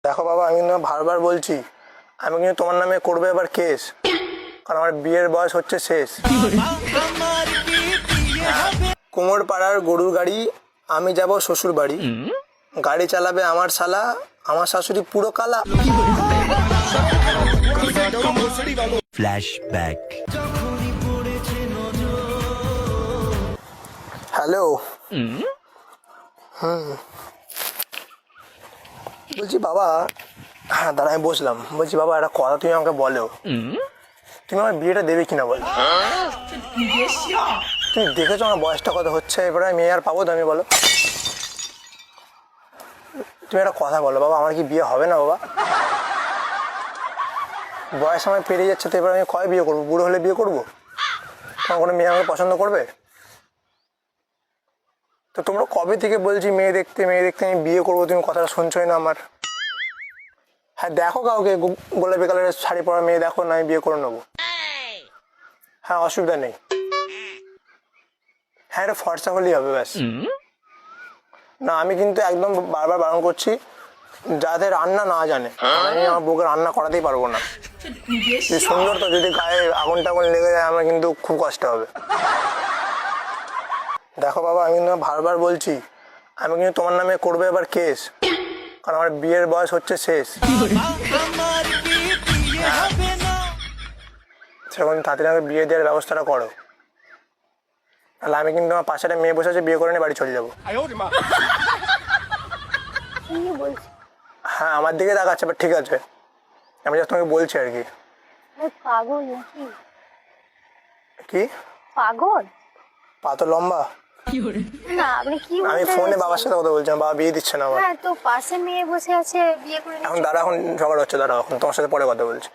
দেখো বাবা, আমি কিন্তু বারবার বলছি, আমি কিন্তু তোমার নামে করবো এবার কেস, কারণ আমার বিয়ের বয়স হচ্ছে শেষ। কুমোর পাড়ার গরুর গাড়ি, আমি যাব শ্বশুর বাড়ি, গাড়ি চালাবে আমার শালা, আমার শাশুড়ি পুরো কালা। ফ্ল্যাশব্যাক। হ্যালো। বলছি বাবা, হ্যাঁ দাঁড়া, আমি বসলাম। বলছি বাবা, একটা কথা তুমি আমাকে বলো, তুমি আমার বিয়েটা দেবে কিনা বলো। তুমি দেখেছো আমার বয়সটা কত হচ্ছে, এবারে মেয়ে আর পাবো তো, আমি বলো। তুমি একটা কথা বলো বাবা, আমার কি বিয়ে হবে না বাবা? বয়স আমার পেরিয়ে যাচ্ছে, তো এবার আমি কয় বিয়ে করবো? বুড়ো হলে বিয়ে করবো? তোমার কোনো মেয়ে আমাকে পছন্দ করবে? তো তোমরা কবে থেকে বলছি মেয়ে দেখতে আমি বিয়ে করবো, তুমি কথাটা শুনছোই না আমার। হ্যাঁ দেখো কাউকে গোলাপি কালারের শাড়ি পরা মেয়ে দেখো না, আমি বিয়ে করে নেবো। হ্যাঁ অসুবিধা নেই। হ্যাঁ এটা ফর্সা হলেই হবে ব্যাস। না আমি কিন্তু একদম বারবার বারণ করছি, যাদের রান্না না জানে, আমি আমার বউকে রান্না করাতেই পারবো না। সুন্দর তো, যদি গায়ে আগুন টাগুন লেগে যায় আমার কিন্তু খুব কষ্ট হবে। দেখো বাবা, আমি কিন্তু বারবার বলছি, আমি কিন্তু তোমার নামে করবো এবার কেস, কারণ আমার বিয়ের বয়স হচ্ছে শেষ। সেরকম তাড়াতাড়ি আমাকে বিয়ে দেওয়ার ব্যবস্থাটা করো, তাহলে আমি কিন্তু আমার পাশে একটা মেয়ে বসে আছে, বিয়ে করে নিয়ে বাড়ি চলে যাবো। হ্যাঁ আমার দিকে তাকাচ্ছে, বাট ঠিক আছে, আমি জাস্ট তোমাকে বলছি আর কি। পাগল নাকি? কি পাগল? পা তো লম্বা। না আপনি কি আমি বলতে ফোনে চাইছেন? বাবার সাথে কথা বলছিলাম, বাবা বিয়ে দিচ্ছে না আমার। হ্যাঁ তো পাশে মেয়ে বসে আছে, বিয়ে করে এখন নিচ্ছে। দাঁড়া, এখন ঝগড়া হচ্ছে, দাঁড়াও, এখন তোমার সাথে পরে কথা বলছি।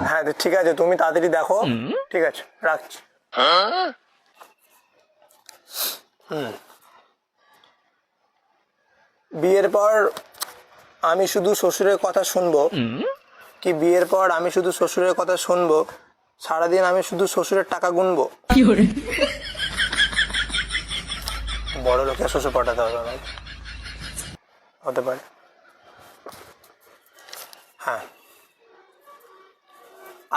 হ্যাঁ তো ঠিক আছে, তুমি তাড়াতাড়ি দেখো। ঠিক আছে, রাখছি। বিয়ের পর আমি শুধু শ্বশুরের কথা শুনবো, কি বিয়ের পর আমি শুধু শ্বশুরের কথা শুনবো, সারাদিন আমি শুধু শ্বশুরের টাকা গুনবো। বড় লোকের শ্বশুর পাঠাতে হবে আমাকে, হতে পারে। হ্যাঁ,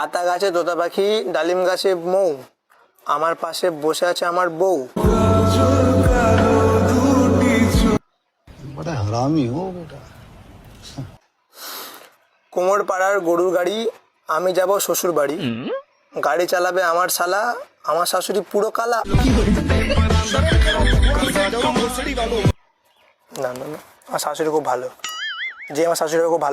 আতা গাছে তোতা পাখি, ডালিম গাছে মৌ, আমার পাশে বসে আছে আমার বউ। बड़ा हरामी हो बेटा। কুমোর পাড়ার গরুর গাড়ি, আমি যাব শ্বশুর বাড়ি, গাড়ি চালাবে আমার শালা, আমার শাশুড়ি পুরো কালা। না না না, আমার শাশুড়ি খুব ভালো, যে আমার শাশুড়ি খুব ভালো।